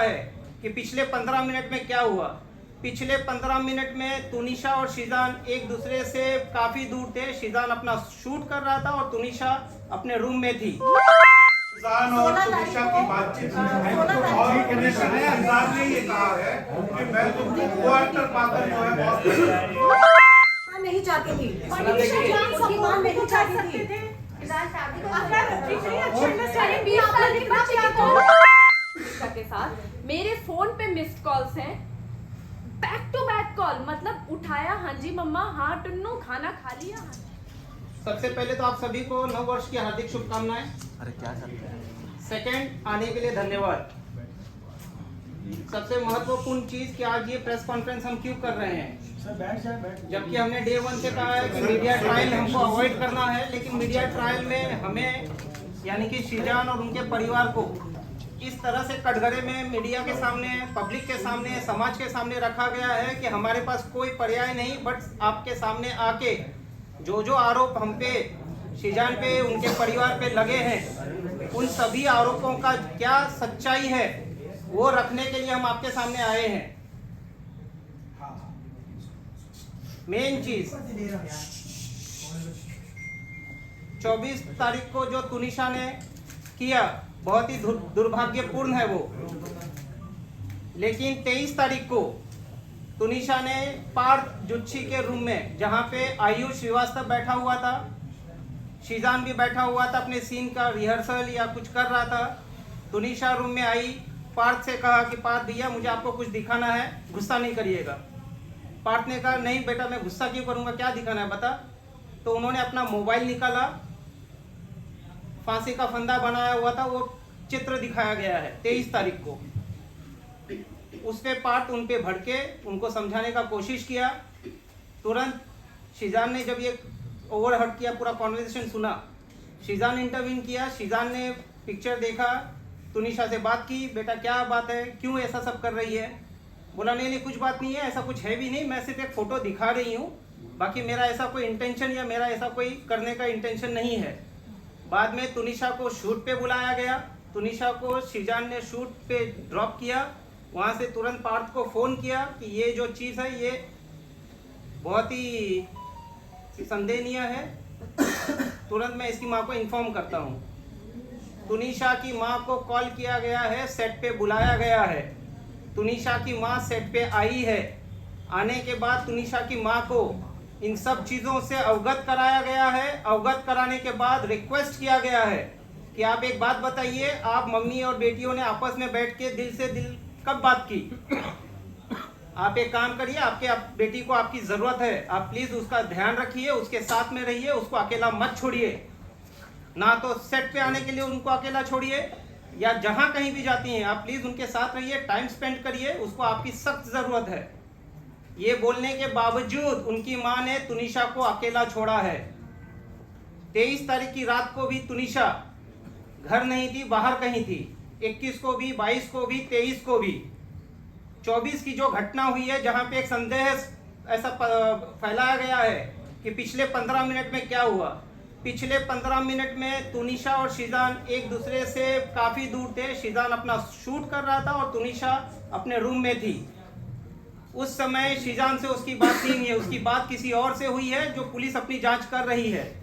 है कि पिछले 15 मिनट में क्या हुआ। पिछले 15 मिनट में तुनिशा और शीजान एक दूसरे से काफी दूर थे। शीजान अपना शूट कर रहा था और तुनिशा अपने रूम में थी। शीजान और तुनिशा की बातचीत और शीजान ने ये कहा है कि मैं तुमको क्वार्टर पाकर जो है बहुत नहीं चाहती थी, नहीं चाहती थी। के साथ मेरे फोन पे मिस्ड कॉल्स हैं, बैक टू बैक कॉल, मतलब उठाया, हाँ जी मम्मा, हाँ टुन्नू, खाना खा लिया। सबसे पहले तो आप सभी को नव वर्ष की हार्दिक शुभकामनाएं। अरे क्या करते हैं? सेकंड, आने के लिए धन्यवाद। सबसे महत्वपूर्ण चीज कि आज ये प्रेस कॉन्फ्रेंस हम क्यों कर रहे हैं, जबकि हमने डे 1 से कहा है कि मीडिया ट्रायल हमको अवॉइड करना है, लेकिन मीडिया ट्रायल में हमें यानी कि शीजान और उनके परिवार को इस तरह से कटघरे में मीडिया के सामने, पब्लिक के सामने, समाज के सामने रखा गया है कि हमारे पास कोई पर्याय नहीं बट आपके सामने आके जो आरोप हम पे, शीजान पे, उनके परिवार पे लगे हैं, उन सभी आरोपों का क्या सच्चाई है वो रखने के लिए हम आपके सामने आए हैं। मेन चीज 24 तारीख को जो तुनिशा ने किया बहुत ही दुर्भाग्यपूर्ण है वो, लेकिन 23 तारीख को तुनिशा ने पार्थ जुच्छी के रूम में, जहां पे आयुष श्रीवास्तव बैठा हुआ था, शीजान भी बैठा हुआ था, अपने सीन का रिहर्सल या कुछ कर रहा था। तुनिशा रूम में आई, पार्थ से कहा कि पार्थ भैया मुझे आपको कुछ दिखाना है, गुस्सा नहीं करिएगा। पार्थ ने कहा नहीं बेटा मैं गुस्सा क्यों करूंगा, क्या दिखाना है बता। तो उन्होंने अपना मोबाइल निकाला, फांसी का फंदा बनाया हुआ था, वो चित्र दिखाया गया है 23 तारीख को। उस पे पार्थ उन पे भड़के, उनको समझाने का कोशिश किया। तुरंत शीजान ने जब ये ओवरहर्ट किया, पूरा कॉन्वर्सेशन सुना, शीजान इंटरवीन किया। शीजान ने पिक्चर देखा, तुनिशा से बात की, बेटा क्या बात है, क्यों ऐसा सब कर रही है। बोला नहीं कुछ बात नहीं है, ऐसा कुछ है भी नहीं, मैं सिर्फ एक फोटो दिखा रही हूँ, बाकी मेरा ऐसा कोई इंटेंशन या मेरा ऐसा कोई करने का इंटेंशन नहीं है। बाद में तुनिशा को शूट पे बुलाया गया, तुनिशा को शीजान ने शूट पे ड्रॉप किया। वहाँ से तुरंत पार्थ को फ़ोन किया कि ये जो चीज़ है ये बहुत ही संदेहनीय है, तुरंत मैं इसकी माँ को इन्फॉर्म करता हूँ। तुनिशा की माँ को कॉल किया गया है, सेट पे बुलाया गया है। तुनिशा की माँ सेट पे आई है। आने के बाद तुनिशा की माँ को इन सब चीज़ों से अवगत कराया गया है। अवगत कराने के बाद रिक्वेस्ट किया गया है कि आप एक बात बताइए, आप मम्मी और बेटियों ने आपस में बैठ के दिल से दिल कब बात की। आप एक काम करिए, आपके बेटी को आपकी ज़रूरत है, आप प्लीज़ उसका ध्यान रखिए, उसके साथ में रहिए, उसको अकेला मत छोड़िए। ना तो सेट पे आने के लिए उनको अकेला छोड़िए, या जहाँ कहीं भी जाती हैं आप प्लीज़ उनके साथ रहिए, टाइम स्पेंड करिए, उसको आपकी सख्त ज़रूरत है। ये बोलने के बावजूद उनकी माँ ने तुनिशा को अकेला छोड़ा है। 23 तारीख की रात को भी तुनिशा घर नहीं थी, बाहर कहीं थी। 21 को भी, 22 को भी, 23 को भी। 24 की जो घटना हुई है, जहाँ पे एक संदेह ऐसा फैलाया गया है कि पिछले 15 मिनट में क्या हुआ। पिछले 15 मिनट में तुनिशा और शीजान एक दूसरे से काफ़ी दूर थे। शीजान अपना शूट कर रहा था और तुनिशा अपने रूम में थी। उस समय शीजान से उसकी बात नहीं है, उसकी बात किसी और से हुई है, जो पुलिस अपनी जांच कर रही है।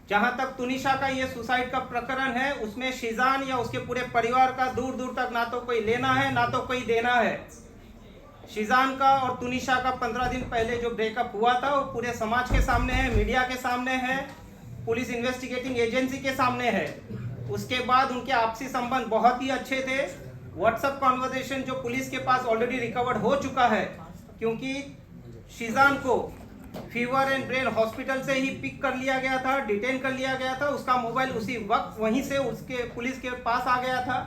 जहां तक तुनिशा का ये सुसाइड का प्रकरण है, उसमें शीजान या उसके पूरे परिवार का दूर दूर तक ना तो कोई लेना है ना तो कोई देना है। शीजान का और तुनिशा का 15 दिन पहले जो ब्रेकअप हुआ था वो पूरे समाज के सामने है, मीडिया के सामने है, पुलिस इन्वेस्टिगेटिंग एजेंसी के सामने है। उसके बाद उनके आपसी संबंध बहुत ही अच्छे थे। व्हाट्सएप कॉन्वर्सेशन जो पुलिस के पास ऑलरेडी रिकवर्ड हो चुका है, क्योंकि शीजान को फीवर एंड ब्रेन हॉस्पिटल से ही पिक कर लिया गया था, डिटेन कर लिया गया था। उसका मोबाइल उसी वक्त वहीं से उसके पुलिस के पास आ गया था।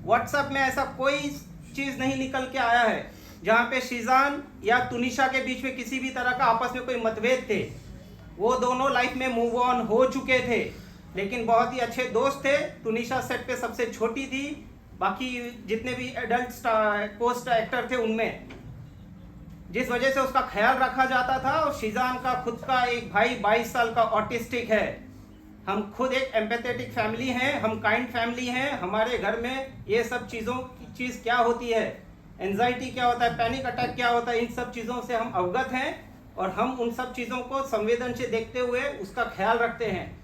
व्हाट्सएप में ऐसा कोई चीज़ नहीं निकल के आया है जहाँ पे शीजान या तुनिशा के बीच में किसी भी तरह का आपस में कोई मतभेद थे। वो दोनों लाइफ में मूव ऑन हो चुके थे, लेकिन बहुत ही अच्छे दोस्त थे। तुनिशा सेट पे सबसे छोटी थी, बाकी जितने भी एडल्ट पोस्ट एक्टर थे उनमें, जिस वजह से उसका ख्याल रखा जाता था। और शीजान का खुद का एक भाई 22 साल का ऑटिस्टिक है, हम खुद एक एम्पैथेटिक फैमिली हैं, हम काइंड फैमिली हैं। हमारे घर में ये सब चीज़ों की चीज़ क्या होती है, एंजाइटी क्या होता है, पैनिक अटैक क्या होता है, इन सब चीज़ों से हम अवगत हैं और हम उन सब चीज़ों को संवेदन से देखते हुए उसका ख्याल रखते हैं।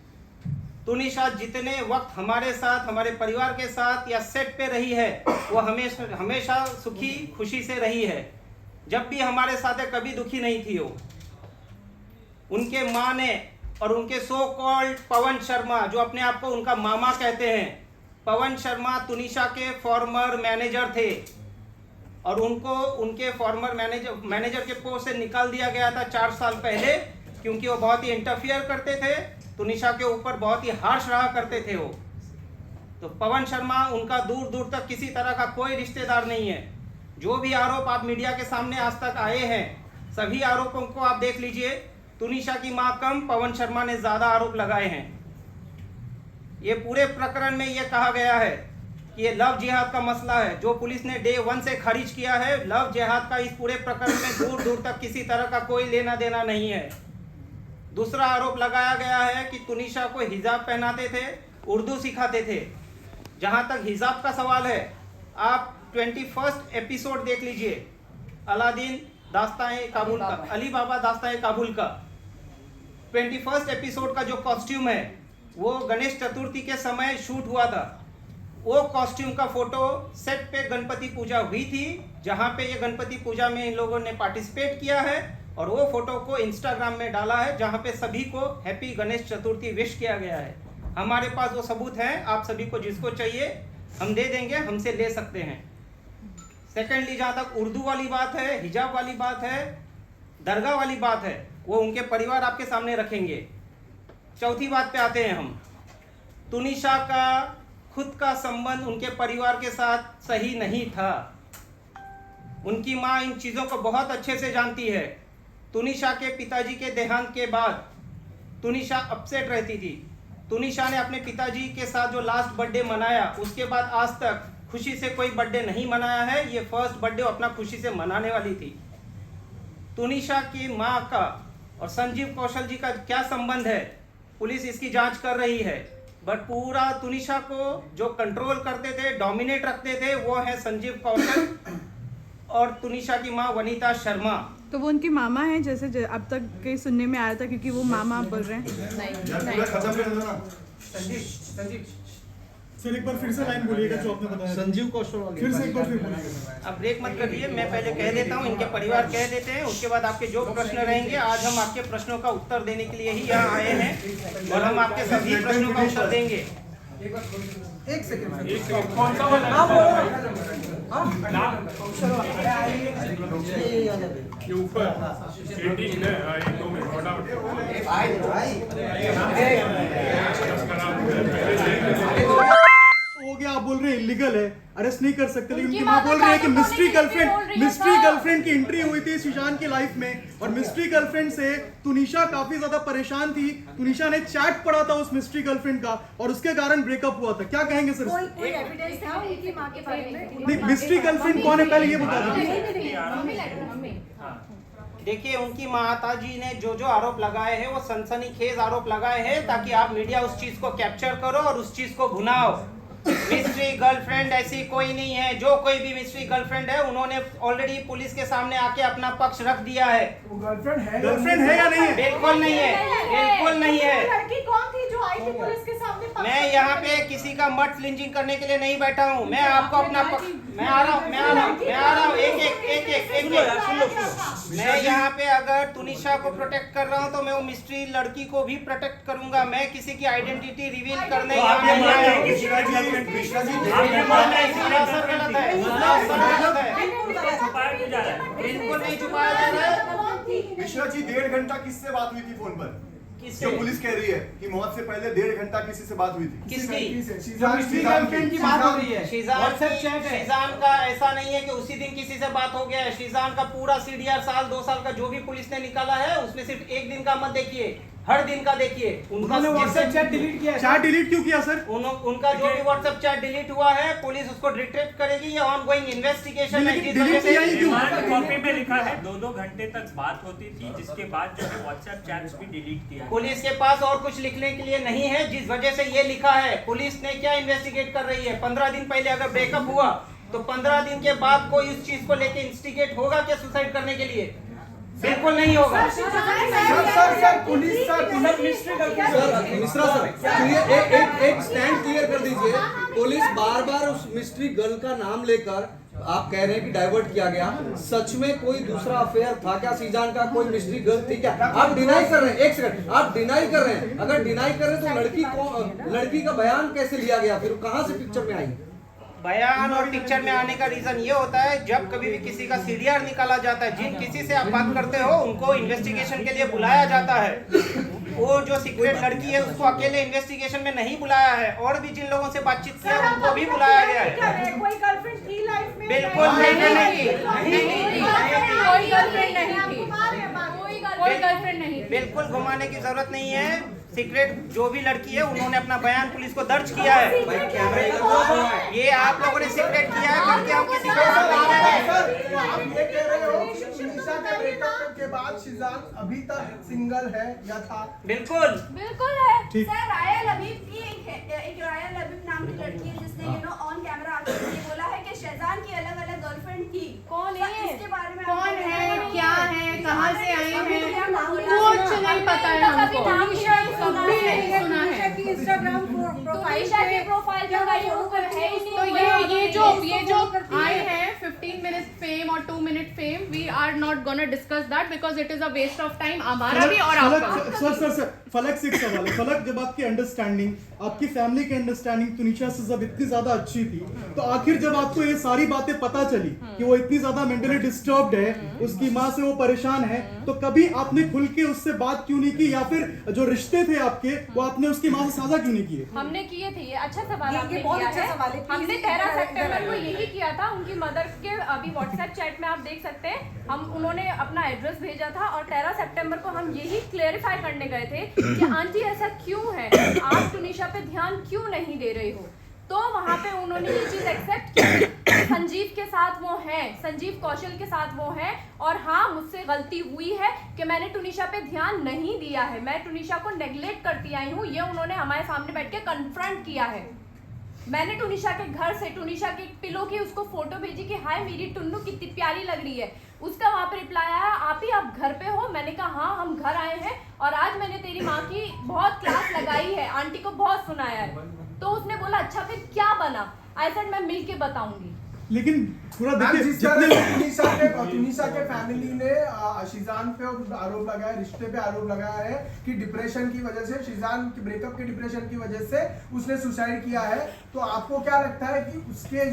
तुनिशा जितने वक्त हमारे साथ, हमारे परिवार के साथ या सेट पे रही है, वो हमेशा सुखी खुशी से रही है। जब भी हमारे साथ है कभी दुखी नहीं थी वो। उनके माँ ने और उनके सो कॉल्ड पवन शर्मा, जो अपने आप को उनका मामा कहते हैं, पवन शर्मा तुनिशा के फॉर्मर मैनेजर थे और उनको उनके फॉर्मर मैनेजर के पोस्ट से निकाल दिया गया था 4 साल पहले, क्योंकि वो बहुत ही इंटरफियर करते थे, तुनिशा के ऊपर बहुत ही हार्श रहा करते थे वो। तो पवन शर्मा उनका दूर दूर तक किसी तरह का कोई रिश्तेदार नहीं है। जो भी आरोप आप मीडिया के सामने आज तक आए हैं, सभी आरोपों को आप देख लीजिए। तुनिशा की मां कम, पवन शर्मा ने ज्यादा आरोप लगाए हैं। ये पूरे प्रकरण में ये कहा गया है कि ये लव जिहाद का मसला है, जो पुलिस ने डे 1 से खारिज किया है। लव जिहाद का इस पूरे प्रकरण में दूर दूर तक किसी तरह का कोई लेना देना नहीं है। दूसरा आरोप लगाया गया है कि तुनिशा को हिजाब पहनाते थे, उर्दू सिखाते थे। जहां तक हिजाब का सवाल है, आप 21st एपिसोड देख लीजिए, अलादीन दास्ताए काबुल का, अली बाबा दास्ताए काबुल का 21st एपिसोड का जो कॉस्ट्यूम है वो गणेश चतुर्थी के समय शूट हुआ था। वो कॉस्ट्यूम का फोटो सेट पे गणपति पूजा हुई थी, जहां पे ये गणपति पूजा में इन लोगों ने पार्टिसिपेट किया है और वो फोटो को इंस्टाग्राम में डाला है, जहां पे सभी को हैप्पी गणेश चतुर्थी विश किया गया है। हमारे पास वो सबूत हैं, आप सभी को जिसको चाहिए हम दे देंगे, हमसे ले सकते हैं। सेकेंडली, जहाँ तक उर्दू वाली बात है, हिजाब वाली बात है, दरगाह वाली बात है, वो उनके परिवार आपके सामने रखेंगे। चौथी बात पे आते हैं हम। तुनिशा का खुद का संबंध उनके परिवार के साथ सही नहीं था। उनकी माँ इन चीज़ों को बहुत अच्छे से जानती है। तुनिशा के पिताजी के देहांत के बाद तुनिशा अपसेट रहती थी। तुनिशा ने अपने पिताजी के साथ जो लास्ट बर्थडे मनाया, उसके बाद आज तक खुशी से कोई बर्थडे नहीं मनाया है। ये फर्स्ट बर्थडे अपना खुशी से मनाने वाली थी। तुनिशा की मां का और संजीव कौशल जी का क्या संबंध है, पुलिस इसकी जांच कर रही है। बट पूरा तुनिशा को जो कंट्रोल करते थे, डोमिनेट रखते थे, वो है संजीव कौशल और तुनिशा की मां वनीता शर्मा। तो वो उनकी मामा है, जैसे अब तक कहीं सुनने में आया था, क्योंकि वो मामा बोल रहे हैं। संजीव सर एक बार फिर से लाइन बोलिएगा जो आपने बताया। संजीव कौशल फिर से एक बार फिर बोलिएगा। अब ब्रेक मत करिए, मैं पहले कह देता हूँ, इनके परिवार कह देते हैं, उसके बाद आपके जो प्रश्न रहेंगे, आज हम आपके प्रश्नों का उत्तर देने के लिए ही यहाँ आए हैं और हम आपके सभी प्रश्नों का उत्तर देंगे। एक सेकंड कौन सा वाला ये ऊपर 18 है, 1-2 मिनट हो गया। आप बोल रहे हैं इलीगल है, अरेस्ट नहीं कर सकते, लेकिन उनकी मां बोल रही है कि मिस्ट्री गर्लफ्रेंड की एंट्री हुई थी सुशांत की लाइफ में और मिस्ट्री गर्लफ्रेंड से तुनिशा काफी ज्यादा परेशान थी। तुनिशा ने चैट पढ़ा था उस मिस्ट्री गर्लफ्रेंड का और उसके कारण ब्रेकअप हुआ था। क्या कहेंगे सर? कोई एविडेंस था उनकी मां के बारे में? नहीं, मिस्ट्री गर्लफ्रेंड कौन है पहले ये बता दीजिए। देखिए, उनकी माता जी ने जो जो आरोप लगाए हैं वो सनसनीखेज आरोप लगाए हैं, ताकि आप मीडिया उस चीज को कैप्चर करो और उस चीज को भुनाओ। मिस्ट्री गर्लफ्रेंड ऐसी कोई नहीं है। जो कोई भी मिस्ट्री गर्लफ्रेंड है, उन्होंने ऑलरेडी पुलिस के सामने आके अपना पक्ष रख दिया है। गर्लफ्रेंड है या नहीं है? बिल्कुल नहीं है, बिल्कुल नहीं है। लड़की कौन थी जो आई थी पुलिस के सामने? मैं यहाँ पे किसी का मत लिंचिंग करने के लिए नहीं बैठा हूँ। मैं आपको अपना मैं आ रहा हूँ एक मैं यहाँ पे अगर तुनिशा को प्रोटेक्ट कर रहा हूँ तो मैं वो मिस्ट्री लड़की को भी प्रोटेक्ट करूंगा। मैं किसी की आइडेंटिटी रिवील करने यहाँ नहीं आया हूँ। बिल्कुल नहीं छुपाया जा रहा है। मिश्रा जी 1.5 घंटा किससे बात हुई थी फोन पर? किससे? जो पुलिस कह रही है कि मौत से पहले 1.5 घंटा किसी से बात हुई थी। किसकी? गर्लफ्रेंड की बात हो रही है। शीजान का ऐसा नहीं है कि उसी दिन किसी से बात हो गया है। शीजान का पूरा CDR साल 2 साल का जो भी पुलिस ने निकाला है, उसमें सिर्फ एक दिन का मत देखिए, हर दिन का देखिए उन्होंने व्हाट्सएप चैट डिलीट किया है। चैट डिलीट क्यों किया सर? उनका जो भी व्हाट्सएप चैट डिलीट हुआ है पुलिस उसको डिटेक्ट करेगी, ये ऑनगोइंग इन्वेस्टिगेशन है। जिस वजह से कॉपी में लिखा है 2-2 घंटे तक बात होती थी, जिसके बाद जो है व्हाट्सएप चैट्स भी डिलीट किया। पुलिस के पास और कुछ लिखने के लिए नहीं है, जिस वजह से ये लिखा है। पुलिस ने क्या इन्वेस्टिगेट कर रही है? 15 दिन पहले अगर ब्रेकअप हुआ तो 15 दिन के बाद कोई इस चीज को लेके इंस्टिगेट होगा क्या सुसाइड करने के लिए? बिल्कुल नहीं होगा। मिश्रा सर, एक स्टैंड क्लियर कर दीजिए। पुलिस बार बार उस मिस्ट्री गर्ल का नाम लेकर आप कह रहे हैं कि डाइवर्ट किया गया, सच में कोई दूसरा अफेयर था क्या? सीजान का कोई मिस्ट्री गर्ल थी क्या? आप डिनाई कर रहे हैं, एक सेकंड, आप डिनाई कर रहे हैं। अगर डिनाई कर रहे हैं तो लड़की का बयान कैसे लिया गया, फिर कहां से पिक्चर में आई? बयान और पिक्चर में आने का रीजन ये होता है, जब कभी भी किसी का सीडीआर निकाला जाता है, जिन किसी से आप बात करते हो उनको इन्वेस्टिगेशन के लिए बुलाया जाता है। वो जो सीक्रेट लड़की है उसको अकेले इन्वेस्टिगेशन में नहीं बुलाया है, और भी जिन लोगों से बातचीत की है उनको भी बुलाया गया है। कोई गर्लफ्रेंड थी लाइफ में? बिल्कुल नहीं, कोई गर्लफ्रेंड नहीं थी, कोई गर्लफ्रेंड नहीं थी। बिल्कुल घुमाने की जरूरत नहीं है। सीक्रेट जो भी लड़की है उन्होंने अपना बयान पुलिस को दर्ज किया है। ये आप लोगों ने सीक्रेट किया है करके हम किसी को आप ये कह रहे हो कि निशा के ब्रेकअप के बाद शिजान अभी तक सिंगल है या था? बिल्कुल है। सर रायल लबीब की एक रायल लबीब नाम की लड़की है जिसने ऑन कैमरा आकर ये बोला है कि शहजान की अलग-अलग गर्लफ्रेंड थी। कौन है? इसके बारे में कौन है, क्या है, कहाँ से आई है, कुछ नहीं पता है हमको। कभी नहीं सुना है। इंस्टाग्राम प्रोफाइल पे है ही नहीं। तो ये जो आए हैं 15 मिनट फेम और 2 minute fame, we are not gonna discuss that because it is a waste of time हमारा भी और आपका। सर फलक से एक सवाल है। फलक, जब आपकी अंडरस्टैंडिंग, आपकी फैमिली की अंडरस्टैंडिंग तुनिशा से जब इतनी ज्यादा अच्छी थी, तो आखिर जब आपको ये सारी बातें पता चली कि वो इतनी ज्यादा मेंटली डिस्टर्ब्ड है, उसकी माँ से वो परेशान है, तो कभी आपने खुल के उससे बात क्यों नहीं की, या फिर जो रिश्ते थे आपके वो आपने उसकी माँ से साझा क्यों नहीं किए? हमने किए थे। ये अच्छा सवाल आपने बहुत किया अच्छा है। सवाल है। हमने 13 सितंबर को यही किया था। उनकी मदर के अभी व्हाट्सएप चैट में आप देख सकते हैं, उन्होंने अपना एड्रेस भेजा था और 13 सितंबर को हम यही क्लेरिफाई करने गए थे कि आंटी ऐसा क्यों है, आप तुनिशा पे ध्यान क्यों नहीं दे रही हो। तो वहाँ पे उन्होंने ये चीज एक्सेप्ट की। संजीव के साथ वो है, संजीव कौशल के साथ वो है, और हाँ मुझसे गलती हुई है कि मैंने तुनिशा पे ध्यान नहीं दिया है, मैं तुनिशा को नेग्लेक्ट करती आई हूँ। ये उन्होंने हमारे सामने बैठ के कन्फ्रंट किया है। मैंने तुनिशा के घर से तुनिशा के पिलो की उसको फोटो भेजी कि हाय मेरी टुन्नू कितनी प्यारी लग रही है। उसका वहाँ पे रिप्लाई आया, आप घर पे हो? मैंने कहा हाँ हम घर आए हैं और आज मैंने तेरी माँ की बहुत क्लास लगाई है, आंटी को बहुत सुनाया है। तो उसने बोला अच्छा फिर क्या बना? आई सेड मैं मिल के बताऊंगी। लेकिन पूरा देखिए, देखिए, जिस तरह तुनिशा के फैमिली ने शिजान पे आरोप लगाया, रिश्ते पे आरोप लगाया है कि डिप्रेशन की वजह से, शिजान की ब्रेकअप के डिप्रेशन की वजह से उसने सुसाइड किया है, तो आपको क्या लगता है कि उसने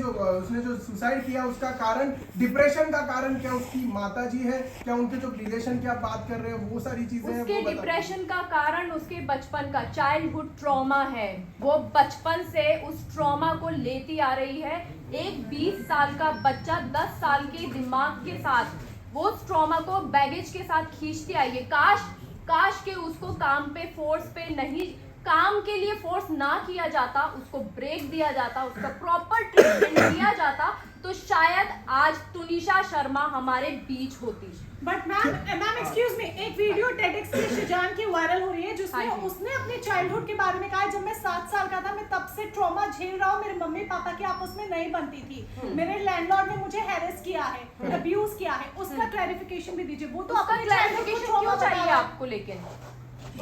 जो सुसाइड किया उसका कारण, डिप्रेशन का कारण क्या उसकी माताजी है, क्या उनके जो रिलेशन की आप बात कर रहे हैं वो सारी चीजें हैं? उसके डिप्रेशन का कारण उसके बचपन का चाइल्डहुड ट्रॉमा है। वो बचपन से उस ट्रॉमा को लेती आ रही है। एक 20 साल का बच्चा 10 साल के दिमाग के साथ वो उस ट्रॉमा को बैगेज के साथ खींचती आई है। काश के उसको काम पे फोर्स पे नहीं, काम के लिए फोर्स ना किया जाता, उसको ब्रेक दिया जाता, उसका प्रॉपर ट्रीटमेंट दिया जाता, तो शायद आज तुनिशा शर्मा हमारे बीच होती। बट मैम एक्सक्यूज मी, एक वीडियो टेडएक्स की शिजान की वायरल हो रही है जिसमें उसने अपने चाइल्डहुड के बारे में कहा है, जब मैं 7 साल का था मैं तब से ट्रॉमा झेल रहा हूँ, मेरे मम्मी पापा की आपस में नहीं बनती थी, मेरे लैंडलॉर्ड ने मुझे हैरेस किया है, अब्यूज किया है। उसका क्लैरिफिकेशन भी दीजिए। वो तो उसका क्लैरिफिकेशन क्यों चाहिए आपको? लेकिन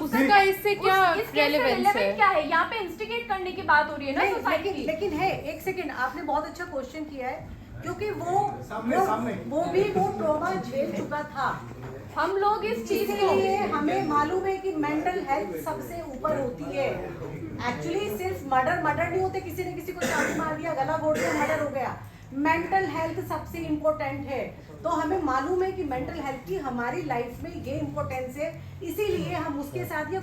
उसका इससे क्या रेलेवेंस है? क्या है यहाँ पे? इंस्टिगेट करने की बात हो रही है ना सोसाइटी की। लेकिन है, एक सेकंड, आपने बहुत अच्छा क्वेश्चन किया है, क्योंकि वो भी ट्रॉमा झेल चुका था। हम लोग इस चीज के लिए हमें मालूम है कि मेंटल हेल्थ सबसे ऊपर होती है। एक्चुअली सिर्फ मर्डर नहीं होते, किसी ने किसी को चाकू मार दिया, गला घोट दिया, मर्डर हो गया। मेंटल हेल्थ सबसे इम्पोर्टेंट है। तो हमें मालूम है कि मेंटल हेल्थ की हमारी लाइफ में ये इम्पोर्टेंस है, इसीलिए हम उसके साथ ये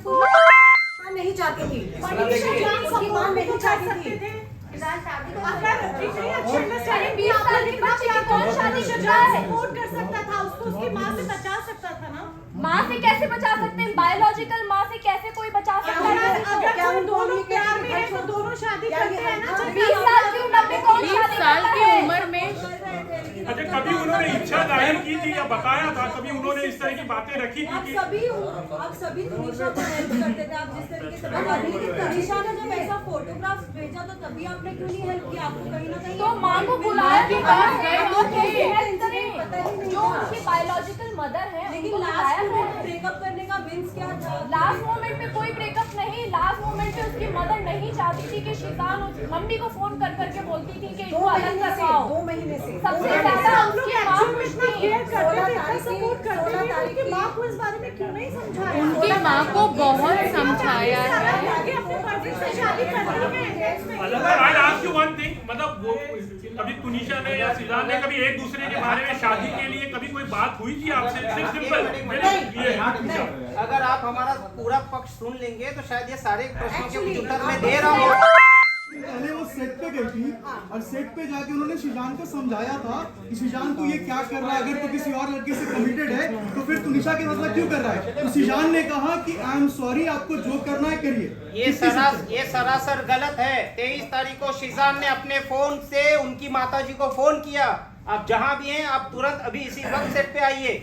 नहीं चाहती थी, उसकी मां नहीं चाहती थी। माँ से कैसे बचा सकते हैं? बायोलॉजिकल माँ से कौन 20 शादी साल करता की है? उम्र में अच्छा, कभी उन्होंने इच्छा जाहिर की थी या बताया था, कभी उन्होंने इस तरह की बातें रखी थी कि आप सभी तुनिशा को हेल्प करते थे, आप जिस तरीके से बता रही हैं कि तुनिशा ने जब ऐसा फोटोग्राफ भेजा तो तभी आपने क्यों नहीं हेल्प किया? आपको कहीं ना कहीं तो माँ को बुलाया के पास गए तो थे। कैसे हेल्प करें? पता ही नहीं जो था। उनकी बायोलॉजिकल मदर है, लेकिन उनको लास्ट बुलाया में है। ब्रेकअप करने का मीन्स क्या था? लास्ट मोमेंट में कोई ब्रेकअप नहीं, लास्ट मोमेंट में उसकी मदर नहीं चाहती थी कि शिजान उस मम्मी को फोन कर करके बोलती थी कि इनको अलग करवाओ। 2 महीने से सबसे ज्यादा उसकी माँ खुश थी। 16 तारीख की माँ को इस बारे में क्यों नहीं समझाया? उनकी माँ को बहुत समझाया है। I'll ask you one thing, मतलब वो कभी तुनिशा ने या शिजान ने कभी एक दूसरे के बारे में शादी के लिए कभी कोई बात हुई थी आपसे? सिंपल नहीं, अगर आप हमारा पूरा पक्ष सुन लेंगे तो शायद ये सारे प्रश्नों के उत्तर मैं दे रहा हूँ। पहले वो सेट पे गई थी और सेट पे जाके उन्होंने शिजान को समझाया था कि शिजान तू ये क्या कर रहा है, अगर तू किसी और लड़के से कमिटेड है तो फिर तू निशा के मतलब क्यों कर रहा है? तो शिजान ने कहा कि आई एम सॉरी, आपको जो करना है करिए। ये सरासर गलत है। 23 तारीख को शिजान ने अपने फोन से उनकी माताजी को फोन किया, आप जहां भी हैं आप तुरंत अभी इसी वक्त सेट पे आइए।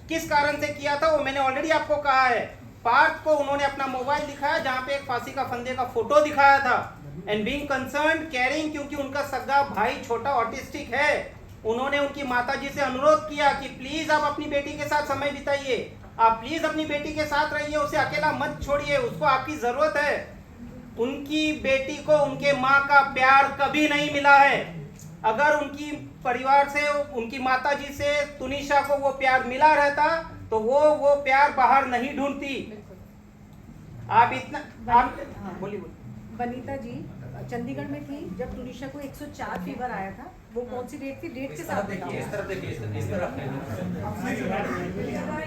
किस कारण से किया था वो मैंने ऑलरेडी आपको कहा है। पार्थ को उन्होंने अपना मोबाइल दिखाया जहां पे एक फांसी का फंदे का फोटो दिखाया था। एंड बीइंग कंसर्न्ड केयरिंग, क्योंकि उनका सगा भाई छोटा ऑटिस्टिक है, उन्होंने उनकी माताजी से अनुरोध किया कि प्लीज आप अपनी बेटी के साथ समय बिताइए, आप प्लीज अपनी बेटी के साथ रहिए, उसे अकेला मत छोड़िए, उसको आपकी जरूरत है। उनकी बेटी को उनके माँ का प्यार कभी नहीं मिला है। अगर उनकी परिवार से, उनकी माताजी से तुनिशा को वो प्यार मिला रहता तो वो प्यार बाहर नहीं ढूंढती। आप इतना आप बोलिए। वनीता जी चंडीगढ़ में थी जब तुनिशा को 104 फीवर आया था। वो कौन सी डेट थी? डेट के साथ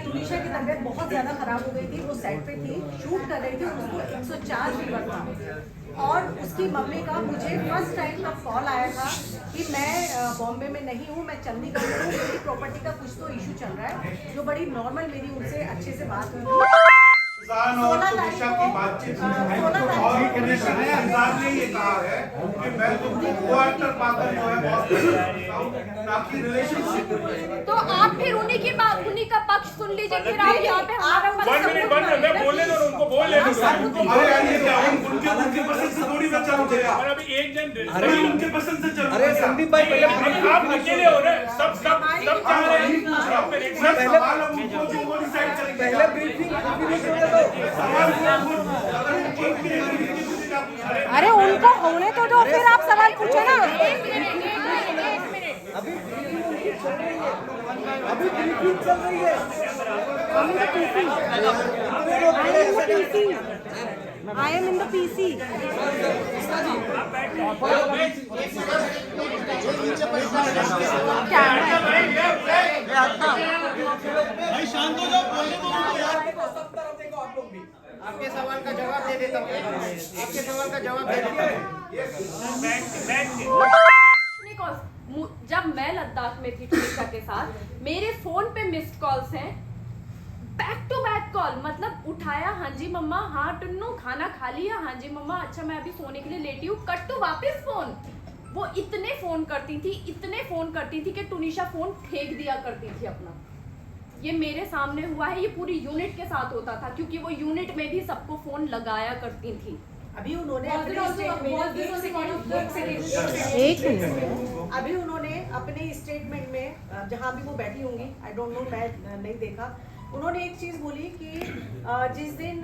तुनिशा की तबीयत बहुत ज्यादा खराब हो गई थी, वो सेट पे थी, शूट कर रही थी, उसको 104 फीवर था। और उसकी मम्मी का मुझे फर्स्ट टाइम का कॉल आया था कि मैं बॉम्बे में नहीं हूँ, मैं चंडीगढ़ में हूँ, मेरी प्रॉपर्टी का कुछ तो इशू चल रहा है, जो बड़ी नॉर्मल मेरी उनसे अच्छे से बात हुई थी। शिजान और तुनिशा की बातचीत और शिजान ने ये कहा है कि मैं तुमको क्वार्टर पाकर जो है बहुत ताकि रिलेशनशिप। तो आप फिर उन्हीं का पक्ष सुन लीजिए, फिर आप यहाँ पे हमारा पक्ष मैं बोलने दो, उनको बोल लेने दो। अरे यार ये क्या है? उनके पसंद से थोड़ी मैं चलूंगा। और अभी एक जन अरे उनके पसंद से चलूंगा। अरे संदीप भाई पहले आप अकेले हो रहे, सब चाह रहे हैं। सवाल अब उनको जो वो डिसाइड करेंगे। पहले ब्रीफिंग अरे उनको होने तो दो, फिर आप सवाल पूछो ना। अभी ब्रीफिंग चल रही है। I am in the PC. भाई शांत हो जाओ, बोलने दो उनको यार। आपके सवाल का जवाब दे देता हूँ। आपके सवाल का जवाब दे देता हूँ। जब मैं लद्दाख में थी तुनिशा के साथ, मेरे फोन पे मिस्ड कॉल्स हैं, बैक टू बैक कॉल, मतलब उठाया, हाँ जी मम्मा, हाँ टुन्नू खाना खा लिया, हाँ जी मम्मा, अच्छा मैं अभी सोने के लिए लेटी हूँ, कट तो वापस फोन। वो इतने फोन करती थी कि तुनिशा फोन फेंक दिया करती थी अपना। ये मेरे सामने हुआ है, ये पूरी यूनिट के साथ होता था, क्योंकि वो यूनिट में भी सबको फोन लगाया करती थी। अभी उन्होंने अपने स्टेटमेंट में जहाँ भी वो बैठी होंगी, आई डोंट नो, मैं नहीं देखा, उन्होंने एक चीज बोली कि जिस दिन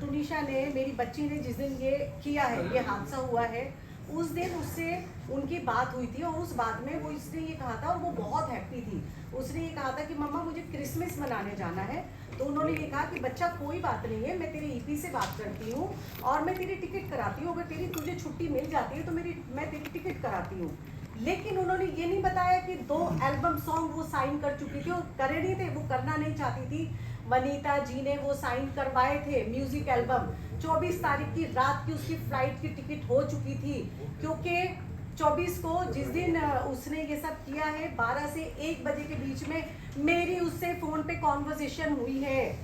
तुनिशा ने, मेरी बच्ची ने जिस दिन ये किया है, ये हादसा हुआ है, उस दिन उससे उनकी बात हुई थी और उस बात में वो इसने ये कहा था, और वो बहुत हैप्पी थी, उसने ये कहा था कि मम्मा मुझे क्रिसमस मनाने जाना है। तो उन्होंने ये कहा कि बच्चा कोई बात नहीं है, मैं तेरे ईपी से बात करती हूँ और मैं तेरी टिकट कराती हूँ, अगर तुझे छुट्टी मिल जाती है तो मैं तेरी टिकट कराती हूँ। लेकिन उन्होंने ये नहीं बताया कि 2 एल्बम सॉन्ग वो साइन कर चुकी थी और करे नहीं थे, वो करना नहीं चाहती थी। वनीता जी ने वो साइन करवाए थे म्यूजिक एल्बम। 24 तारीख की रात की उसकी फ्लाइट की टिकट हो चुकी थी, क्योंकि 24 को जिस दिन उसने ये सब किया है, 12 से 1 बजे के बीच में मेरी उससे फोन पे कॉन्वर्सेशन हुई है।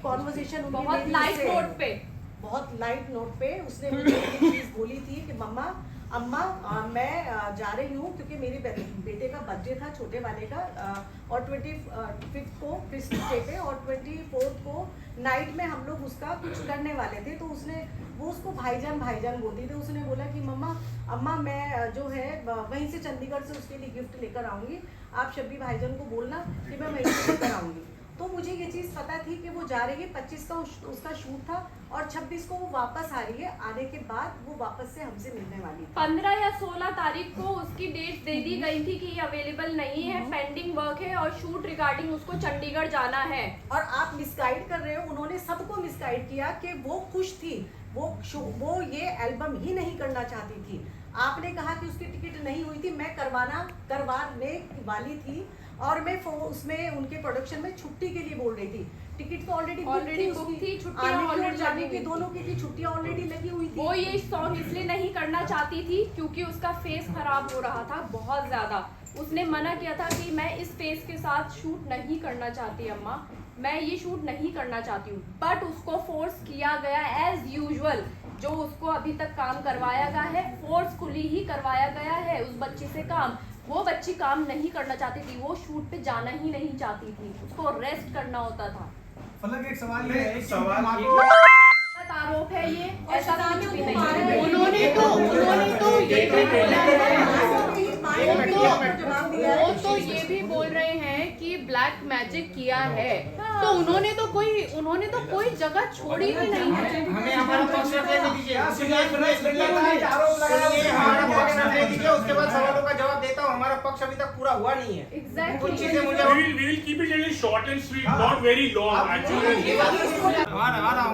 बहुत लाइट नोट पे उसने मुझे एक चीज बोली थी कि मम्मा अम्मा मैं जा रही हूँ क्योंकि मेरे बेटे का बर्थडे था, छोटे वाले का, और 25 को क्रिसमस डे पे, और 24 को नाइट में हम लोग उसका कुछ करने वाले थे। तो वो उसको भाईजान भाईजान बोलती थी। उसने बोला कि मम्मा अम्मा मैं जो है वहीं से चंडीगढ़ से उसके लिए गिफ्ट लेकर आऊँगी, आप शब्बी भाईजान को बोलना कि मैं वहीं से लेकर आऊँगी। तो मुझे ये चीज़ पता थी कि वो जा रही है, 25 का उसका शूट था और 26 को वो वापस आ रही है। आने के बाद वो वापस से हमसे मिलने वाली थी। 15 या 16 तारीख को उसकी डेट दे दी गई थी कि ये अवेलेबल नहीं है, पेंडिंग वर्क है और शूट रिगार्डिंग उसको चंडीगढ़ जाना है। और आप मिसगाइड कर रहे हो, उन्होंने सबको मिसगाइड किया कि वो खुश थी, वो ये एल्बम ही नहीं करना चाहती थी। आपने कहा कि उसकी टिकट नहीं हुई थी, मैं करवाने वाली थी और मैं उसमें उनके प्रोडक्शन में छुट्टी के लिए बोल रही थी। टिकट तो ऑलरेडी बुक थी, छुट्टियां ऑलरेडी जाने की दोनों की थी, छुट्टियां ऑलरेडी लगी हुई थी। वो ये सॉन्ग इसलिए नहीं करना चाहती थी क्योंकि उसका फेस खराब हो रहा था बहुत ज्यादा। उसने मना किया था कि मैं इस फेस के साथ शूट नहीं करना चाहती अम्मा, मैं ये शूट नहीं करना चाहती हूँ। बट उसको फोर्स किया गया एज यूजुअल, जो उसको अभी तक काम करवाया गया है फोर्सफुली ही करवाया गया है उस बच्ची से काम। वो बच्ची काम नहीं करना चाहती थी, वो शूट पे जाना ही नहीं चाहती थी, उसको रेस्ट करना होता था। फलक एक सवाल ये है, आरोप है ये, ऐसा कुछ भी नहीं है। उन्होंने तो ये भी बोला है, वो तो ये भी बोल रहे हैं कि ब्लैक मैजिक किया है, तो उन्होंने तो कोई जगह छोड़ी ही नहीं है। हमें हमारा पक्ष रखने दीजिए, हमारा पक्ष रखने दीजिए, उसके बाद सवालों का जवाब देता हूँ। हमारा पक्ष अभी तक पूरा हुआ नहीं है। Exactly. कुछ चीजें मुझे We will keep it really short and sweet, not very long actually.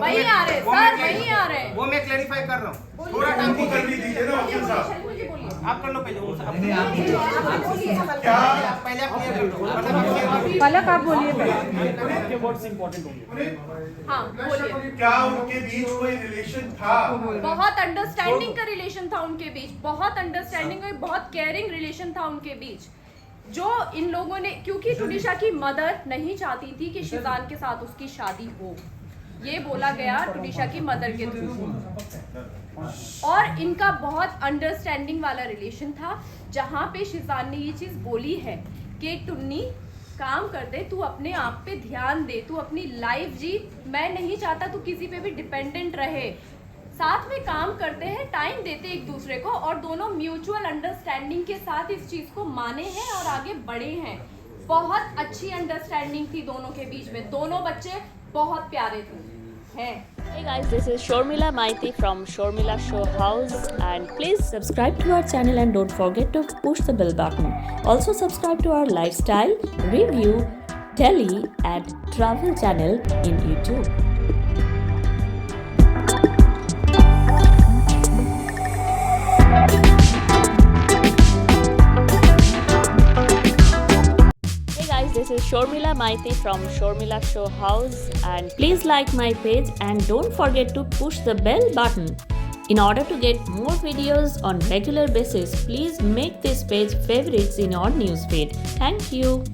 वही आ रहे सर, वही आ रहे हैं। वो मैं क्लैरिफाई कर रहा हूँ। थोड़ा टाइम करने दीजिए ना वकील साहब। मुझे बोलिए, आप कर लो पहले वो सब। क्या पहले आप क्लियर कर दो। फलक आप बोलिए हाँ बोलिए। क्या उनके बीच कोई रिलेशन था? बहुत अंडरस्टैंडिंग का रिलेशन था उनके बीच, बहुत अंडरस्टैंडिंग और बहुत केयरिंग रिलेशन था उनके बीच, जो इन लोगों ने, क्योंकि टुनिशा की मदर नहीं चाहती थी कि शिजान के साथ उसकी शादी हो, ये बोला गया टुनिशा की मदर के थ्रू, और इनका बहुत अंडरस्टैंडिंग वाला रिलेशन था, जहाँ पे शिजान ने ये चीज़ बोली है कि टुन्नी काम कर दे, तू अपने आप पे ध्यान दे, तू अपनी लाइफ जी, मैं नहीं चाहता तू किसी पे भी डिपेंडेंट रहे, साथ में काम करते हैं, टाइम देते एक दूसरे को, और दोनों म्यूचुअल अंडरस्टैंडिंग के साथ इस चीज़ को माने हैं और आगे बढ़े हैं। बहुत अच्छी अंडरस्टैंडिंग थी दोनों के बीच में, दोनों बच्चे बहुत प्यारे थे हैं। Hey guys, this is Shormila Maiti from Shormila Show House, and please subscribe to our channel and don't forget to push the bell button. Also subscribe to our lifestyle, review, telly and travel channel in YouTube. This is Shormila Maiti from Shormila Show House, and please like my page and don't forget to push the bell button. In order to get more videos on regular basis, please make this page favorites in your newsfeed. Thank you.